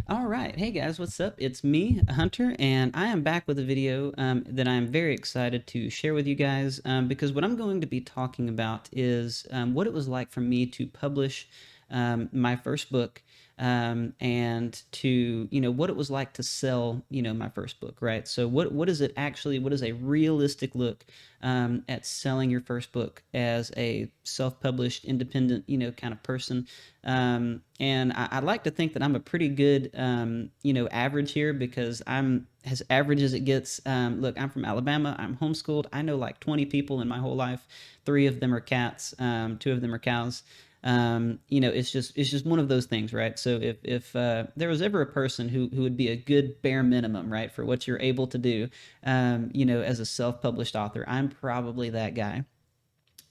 All right. Hey guys, what's up? It's me, Hunter, and I am back with a video that I'm very excited to share with you guys because what I'm going to be talking about is what it was like for me to publish my first book and to, what it was like to sell, my first book, right? So what is it actually, what is a realistic look at selling your first book as a self-published, independent, kind of person? And I'd like to think that I'm a pretty good, average here because I'm as average as it gets. Look, I'm from Alabama. I'm homeschooled. I know like 20 people in my whole life. Three of them are cats. Two of them are cows. It's just one of those things, right? So if there was ever a person who would be a good bare minimum, right, for what you're able to do, as a self-published author, I'm probably that guy.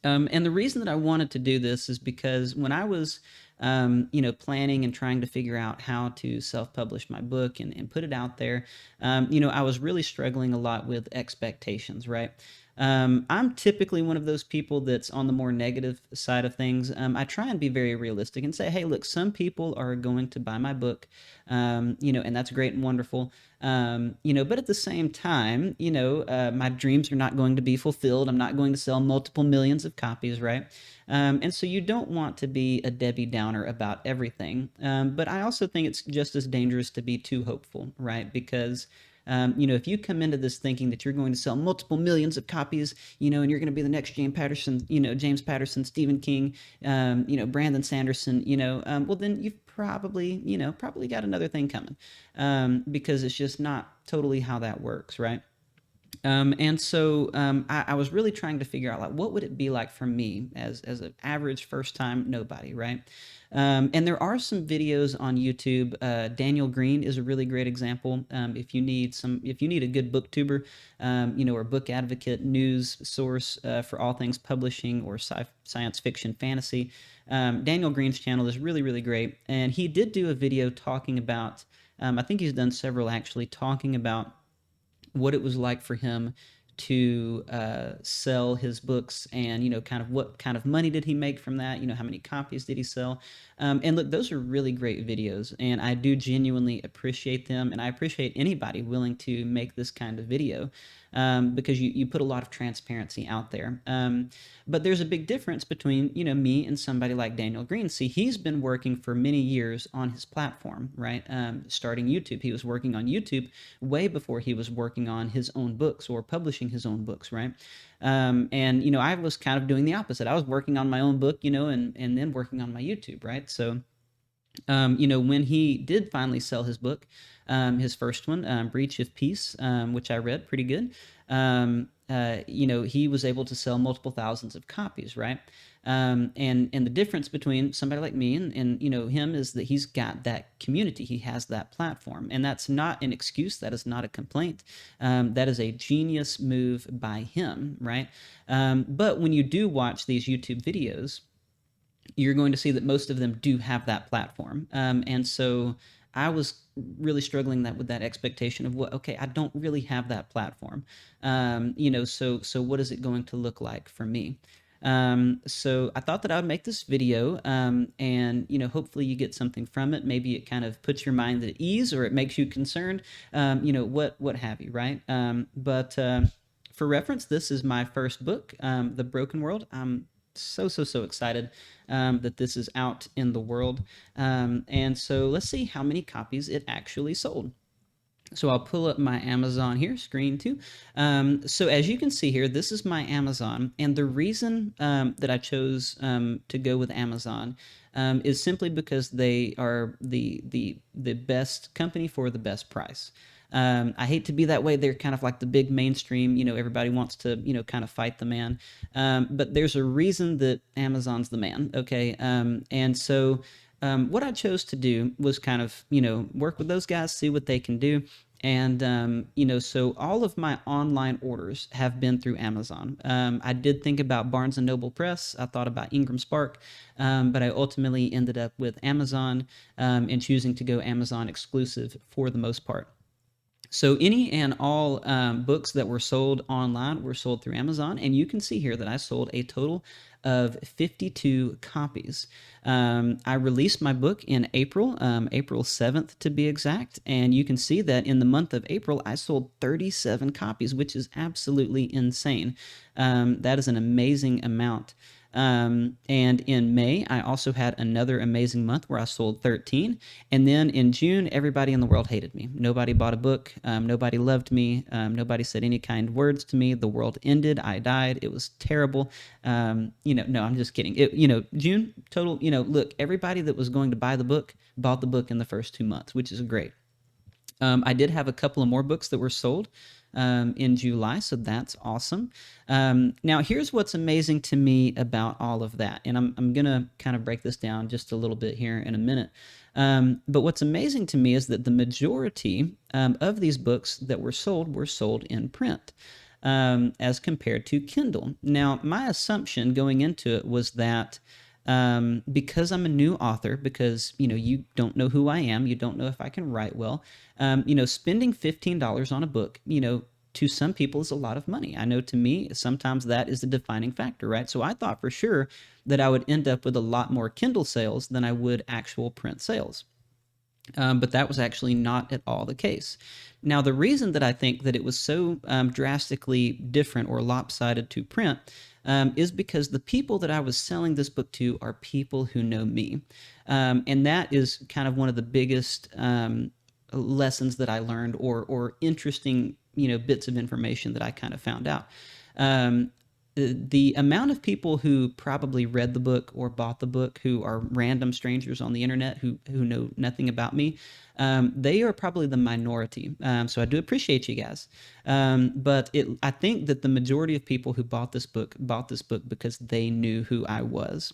And the reason that I wanted to do this is because when I was, planning and trying to figure out how to self-publish my book and put it out there, I was really struggling a lot with expectations, right? I'm typically one of those people that's on the more negative side of things. I try and be very realistic and say, hey, look, some people are going to buy my book, and that's great and wonderful. But at the same time, my dreams are not going to be fulfilled. I'm not going to sell multiple millions of copies, right? And so you don't want to be a Debbie Downer about everything. But I also think it's just as dangerous to be too hopeful, right? Because if you come into this thinking that you're going to sell multiple millions of copies, and you're going to be the next James Patterson, Stephen King, Brandon Sanderson, well, then you've probably got another thing coming, because it's just not totally how that works, right? And so I was really trying to figure out like what would it be like for me as an average first time nobody, right? And there are some videos on YouTube. Daniel Green is a really great example. If you need a good booktuber, or book advocate news source for all things publishing or science fiction fantasy, Daniel Green's channel is really really great. And he did do a video talking about. I think he's done several actually talking about what it was like for him to sell his books and kind of what kind of money did he make from that, how many copies did he sell. And look, those are really great videos and I do genuinely appreciate them, and I appreciate anybody willing to make this kind of video, because you put a lot of transparency out there. But there's a big difference between me and somebody like Daniel Green. See, he's been working for many years on his platform, right? Starting YouTube, he was working on YouTube way before he was working on his own books or publishing his own books, right? And I was kind of doing the opposite. I was working on my own book, and then working on my YouTube, right? So when he did finally sell his book, his first one, Breach of Peace, which I read pretty good, he was able to sell multiple thousands of copies, right? And the difference between somebody like me and him is that he's got that community, he has that platform, and that's not an excuse, that is not a complaint. That is a genius move by him, right? But when you do watch these YouTube videos, you're going to see that most of them do have that platform. And so I was really struggling that with that expectation of what, okay, I don't really have that platform. So what is it going to look like for me? So I thought that I would make this video, and hopefully you get something from it. Maybe it kind of puts your mind at ease, or it makes you concerned, what have you, right? But for reference, this is my first book, The Broken World. I'm so excited that this is out in the world. And so let's see how many copies it actually sold. So I'll pull up my Amazon here, screen two. So as you can see here, this is my Amazon. And the reason that I chose to go with Amazon is simply because they are the best company for the best price. I hate to be that way. They're kind of like the big mainstream, everybody wants to, kind of fight the man. But there's a reason that Amazon's the man, okay? And so what I chose to do was kind of, work with those guys, see what they can do. And, so all of my online orders have been through Amazon. I did think about Barnes& and Noble Press. I thought about Ingram Spark, but I ultimately ended up with Amazon, and choosing to go Amazon exclusive for the most part. So any and all books that were sold online were sold through Amazon, and you can see here that I sold a total of 52 copies. I released my book in April, April 7th to be exact, and you can see that in the month of April, I sold 37 copies, which is absolutely insane. That is an amazing amount. And in May, I also had another amazing month where I sold 13. And then in June, everybody in the world hated me. Nobody bought a book. Nobody loved me. Nobody said any kind words to me. The world ended. I died. It was terrible. No, I'm just kidding. June total, look, everybody that was going to buy the book bought the book in the first 2 months, which is great. I did have a couple of more books that were sold in July, so that's awesome. Now, here's what's amazing to me about all of that, and I'm going to kind of break this down just a little bit here in a minute. But what's amazing to me is that the majority of these books that were sold in print. As compared to Kindle. Now, my assumption going into it was that because I'm a new author, because you don't know who I am, you don't know if I can write well, spending $15 on a book, to some people is a lot of money. I know to me, sometimes that is the defining factor, right? So I thought for sure that I would end up with a lot more Kindle sales than I would actual print sales. But that was actually not at all the case. Now, the reason that I think that it was so drastically different or lopsided to print is because the people that I was selling this book to are people who know me. And that is kind of one of the biggest lessons that I learned, or interesting, bits of information that I kind of found out. The amount of people who probably read the book or bought the book who are random strangers on the internet who know nothing about me, they are probably the minority. So I do appreciate you guys. But I think that the majority of people who bought this book because they knew who I was.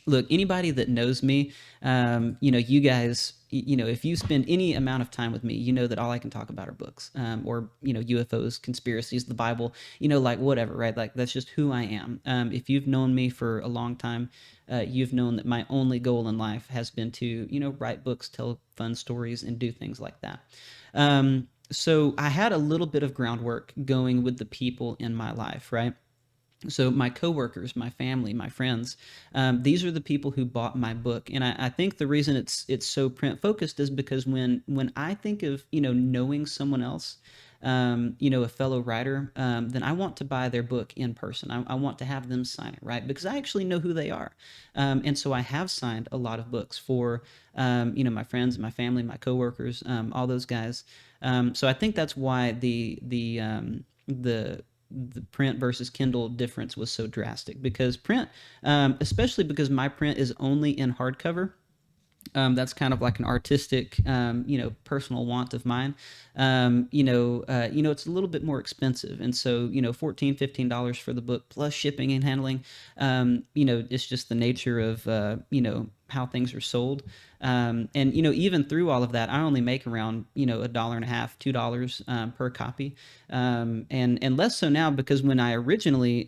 Look, anybody that knows me, you guys, if you spend any amount of time with me, you know that all I can talk about are books, or, UFOs, conspiracies, the Bible, like whatever, right? Like that's just who I am. If you've known me for a long time, you've known that my only goal in life has been to, write books, tell fun stories, and do things like that. So I had a little bit of groundwork going with the people in my life, right? So my coworkers, my family, my friends, these are the people who bought my book, and I think the reason it's so print focused is because when I think of knowing someone else, a fellow writer, then I want to buy their book in person. I want to have them sign it, right? Because I actually know who they are, and so I have signed a lot of books for my friends, my family, my coworkers, all those guys. So I think that's why the print versus Kindle difference was so drastic, because print, especially because my print is only in hardcover. That's kind of like an artistic, personal want of mine. It's a little bit more expensive, and so $14-15 for the book plus shipping and handling. It's just the nature of how things are sold. And even through all of that, I only make around $1.50, $2 per copy, and less so now, because when I originally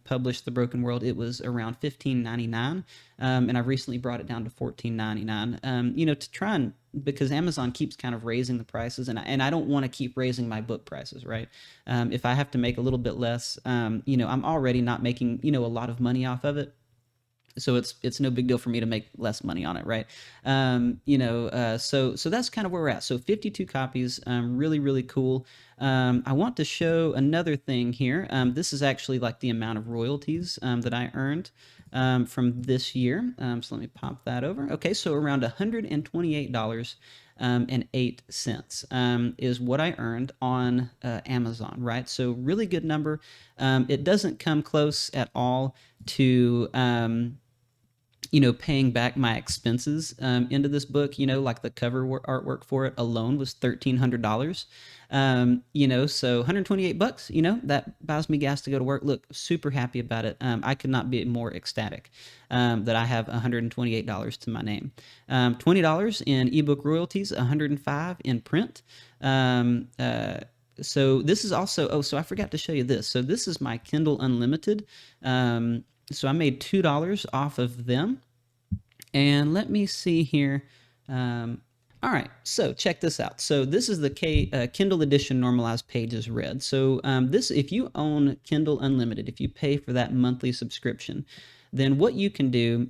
published The Broken World, it was around $15.99, and I've recently brought it down to $14.99. To try and, because Amazon keeps kind of raising the prices, and I don't want to keep raising my book prices, right? If I have to make a little bit less, I'm already not making a lot of money off of it. So it's no big deal for me to make less money on it, right? So that's kind of where we're at. So 52 copies, really, really cool. I want to show another thing here. This is actually like the amount of royalties that I earned from this year. So let me pop that over. Okay, so around $128 and 8 cents is what I earned on Amazon, right? So really good number. It doesn't come close at all to paying back my expenses into this book. Like the cover artwork for it alone was $1,300. So 128 bucks, that buys me gas to go to work. Look, super happy about it. I could not be more ecstatic that I have $128 to my name. $20 in ebook royalties, 105 in print. So this is also, so I forgot to show you this. So this is my Kindle Unlimited. So I made $2 off of them. And let me see here. All right, so check this out. So this is the Kindle edition normalized pages read. So this, if you own Kindle Unlimited, if you pay for that monthly subscription, then what you can do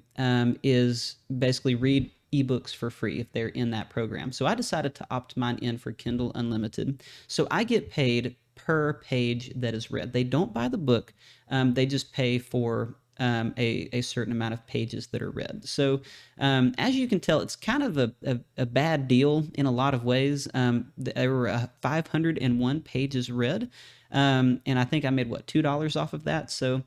is basically read ebooks for free if they're in that program. So I decided to opt mine in for Kindle Unlimited. So I get paid per page that is read. They don't buy the book, they just pay for a certain amount of pages that are read. So as you can tell, it's kind of a bad deal in a lot of ways. There were 501 pages read, and I think I made, what, $2 off of that? So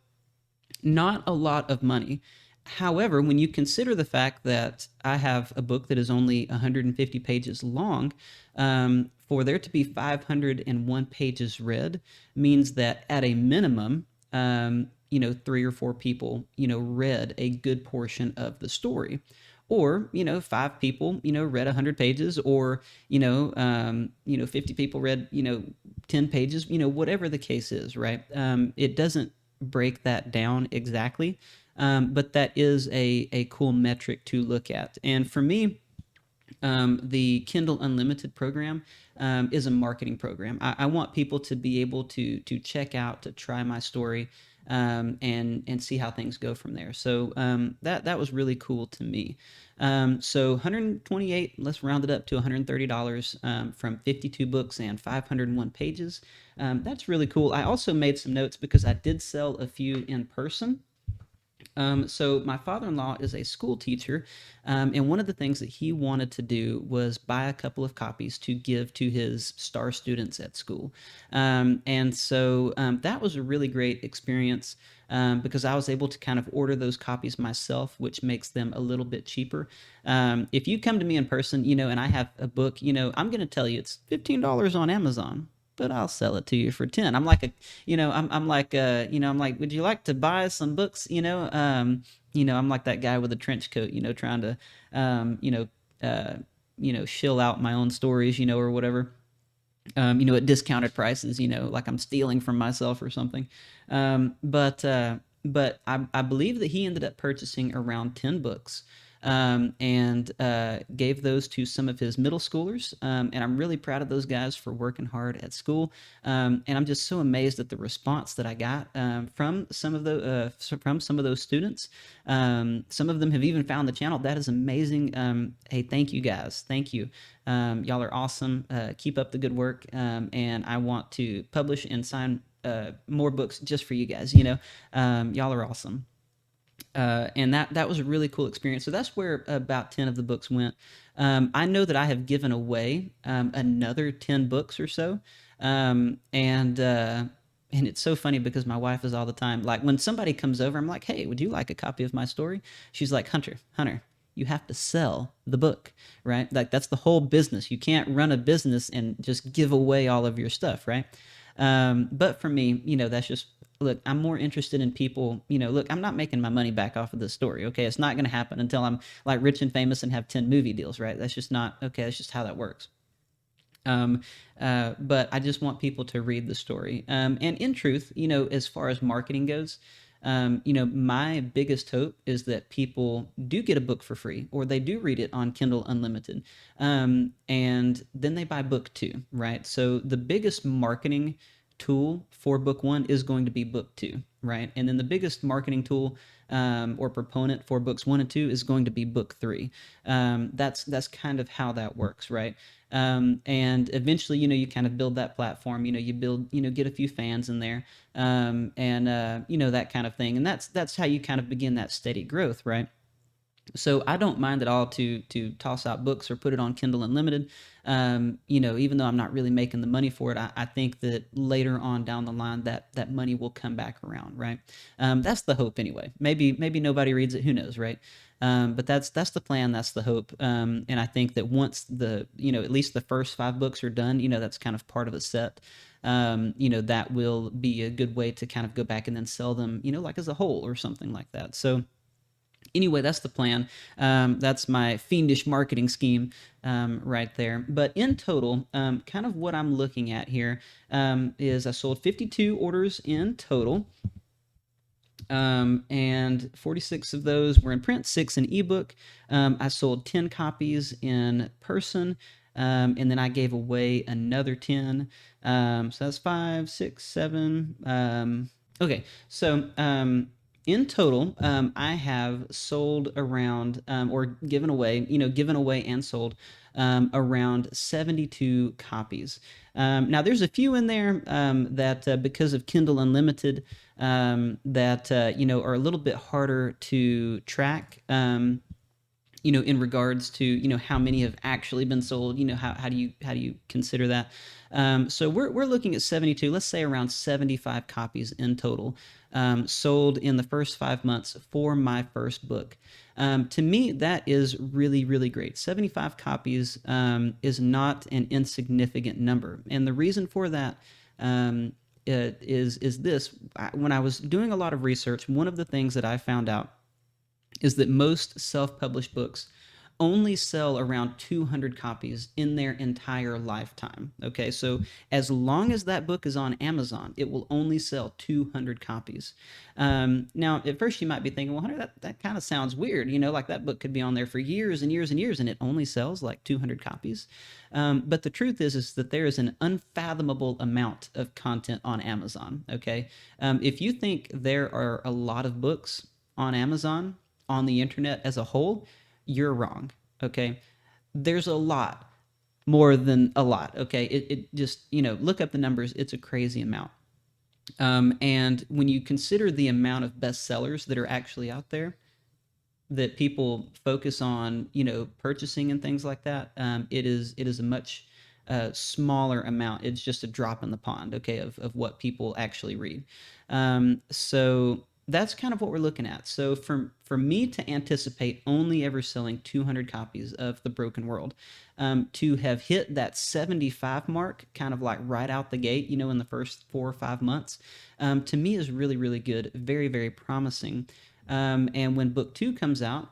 not a lot of money. However, when you consider the fact that I have a book that is only 150 pages long, for there to be 501 pages read means that at a minimum, three or four people, read a good portion of the story. Or, five people, read 100 pages, or, 50 people read, 10 pages, whatever the case is, right? It doesn't break that down exactly, but that is a cool metric to look at. And for me, the Kindle Unlimited program is a marketing program. I want people to be able to check out, to try my story, and see how things go from there. So that was really cool to me. So 128, let's round it up to $130 from 52 books and 501 pages. That's really cool. I also made some notes because I did sell a few in person. So my father-in-law is a school teacher, and one of the things that he wanted to do was buy a couple of copies to give to his star students at school. And so that was a really great experience, because I was able to kind of order those copies myself, which makes them a little bit cheaper. If you come to me in person, and I have a book, I'm going to tell you it's $15 on Amazon, but I'll sell it to you for 10. I'm like I'm like, would you like to buy some books? I'm like that guy with a trench coat, trying to, shill out my own stories, or whatever, at discounted prices, like I'm stealing from myself or something. But I believe that he ended up purchasing around 10 books, and gave those to some of his middle schoolers. And I'm really proud of those guys for working hard at school. And I'm just so amazed at the response that I got from some of those students. Some of them have even found the channel. That is amazing. Hey, thank you guys. Thank you. Y'all are awesome. Keep up the good work. And I want to publish and sign more books just for you guys. Y'all are awesome. And that was a really cool experience. So that's where about 10 of the books went. I know that I have given away another 10 books or so. And it's so funny because my wife is all the time, like, when somebody comes over, I'm like, hey, would you like a copy of my story? She's like, Hunter, you have to sell the book, right? Like, that's the whole business. You can't run a business and just give away all of your stuff, right? But for me, that's just, look, I'm more interested in people, look, I'm not making my money back off of this story. Okay. It's not going to happen until I'm like rich and famous and have 10 movie deals, right? That's just not, okay. That's just how that works. Um, but I just want people to read the story. And in truth, as far as marketing goes, my biggest hope is that people do get a book for free, or they do read it on Kindle Unlimited. And then they buy book two, right? So the biggest marketing tool for book one is going to be book two, right? And then the biggest marketing tool, or proponent for books one and two is going to be book three. That's kind of how that works, right? And eventually, you kind of build that platform, you build, get a few fans in there, and that kind of thing. And that's how you kind of begin that steady growth, right? So I don't mind at all to toss out books or put it on Kindle Unlimited. Even though I'm not really making the money for it, I think that later on down the line that money will come back around, right? That's the hope anyway. Maybe nobody reads it, who knows, right? But that's the plan, that's the hope. And I think that once at least the first 5 books are done, that's kind of part of a set. That will be a good way to kind of go back and then sell them, like as a whole or something like that. So anyway, that's the plan. That's my fiendish marketing scheme right there. But in total, kind of what I'm looking at here is I sold 52 orders in total. And 46 of those were in print, 6 in ebook. I sold 10 copies in person, and then I gave away another 10. So that's 5, 6, 7. Okay, so in total, I have sold around, or given away and sold around 72 copies. Now, there's a few in there that, because of Kindle Unlimited, that are a little bit harder to track. In regards to how many have actually been sold. How do you consider that? So we're looking at 72. Let's say around 75 copies in total sold in the first 5 months for my first book. To me, that is really, really great. 75 copies is not an insignificant number, and the reason for that is this. When I was doing a lot of research, one of the things that I found out is that most self-published books only sell around 200 copies in their entire lifetime. Okay, so as long as that book is on Amazon, it will only sell 200 copies. Now, at first you might be thinking, well, Hunter, that kind of sounds weird. Like that book could be on there for years and years and years, and it only sells like 200 copies. But the truth is that there is an unfathomable amount of content on Amazon. Okay, if you think there are a lot of books on Amazon, on the internet as a whole, you're wrong. Okay, there's a lot more than a lot. Okay, it just look up the numbers. It's a crazy amount. And when you consider the amount of bestsellers that are actually out there that people focus on, purchasing and things like that, it is a much smaller amount. It's just a drop in the pond, okay, of what people actually read. So that's kind of what we're looking at. So for me to anticipate only ever selling 200 copies of The Broken World, to have hit that 75 mark, kind of like right out the gate, in the first 4 or 5 months, to me is really, really good, very, very promising. And when book 2 comes out,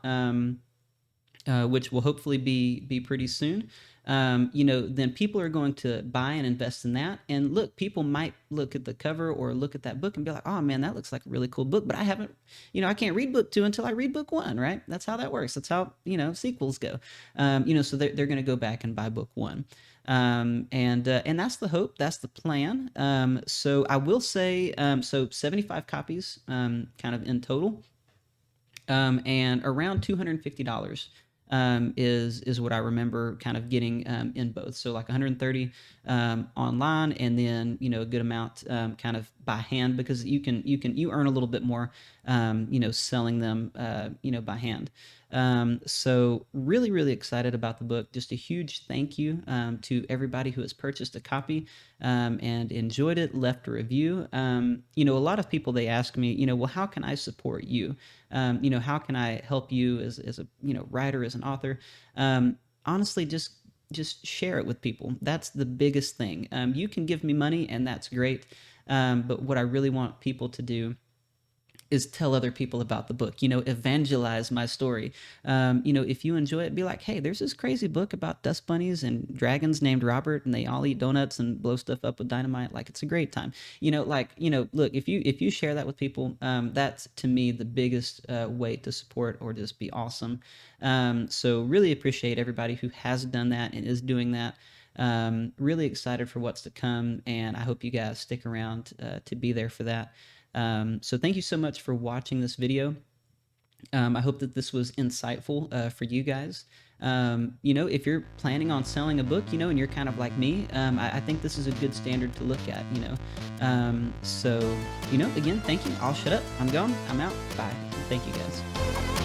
which will hopefully be pretty soon, then people are going to buy and invest in that. And look, people might look at the cover or look at that book and be like, oh man, that looks like a really cool book, but I haven't, I can't read book 2 until I read book 1, right? That's how that works. That's how, sequels go. So they're going to go back and buy book 1. And that's the hope, that's the plan. So I will say, so 75 copies, kind of in total, and around $250. Is what I remember kind of getting in both. So like 130 online, and then a good amount kind of by hand, because you earn a little bit more selling them by hand. So really, really excited about the book. Just a huge thank you to everybody who has purchased a copy and enjoyed it, left a review. A lot of people, they ask me, well, how can I support you? How can I help you as a writer, as an author? Honestly, just share it with people. That's the biggest thing. You can give me money, and that's great. But what I really want people to do is tell other people about the book, evangelize my story. If you enjoy it, be like, hey, there's this crazy book about dust bunnies and dragons named Robert, and they all eat donuts and blow stuff up with dynamite. Like, it's a great time. Look, if you share that with people, that's to me the biggest way to support or just be awesome. So really appreciate everybody who has done that and is doing that. Really excited for what's to come, and I hope you guys stick around to be there for that. So thank you so much for watching this video. I hope that this was insightful for you guys. If you're planning on selling a book, and you're kind of like me, I think this is a good standard to look at, So, again, thank you. I'll shut up. I'm gone. I'm out. Bye. Thank you, guys.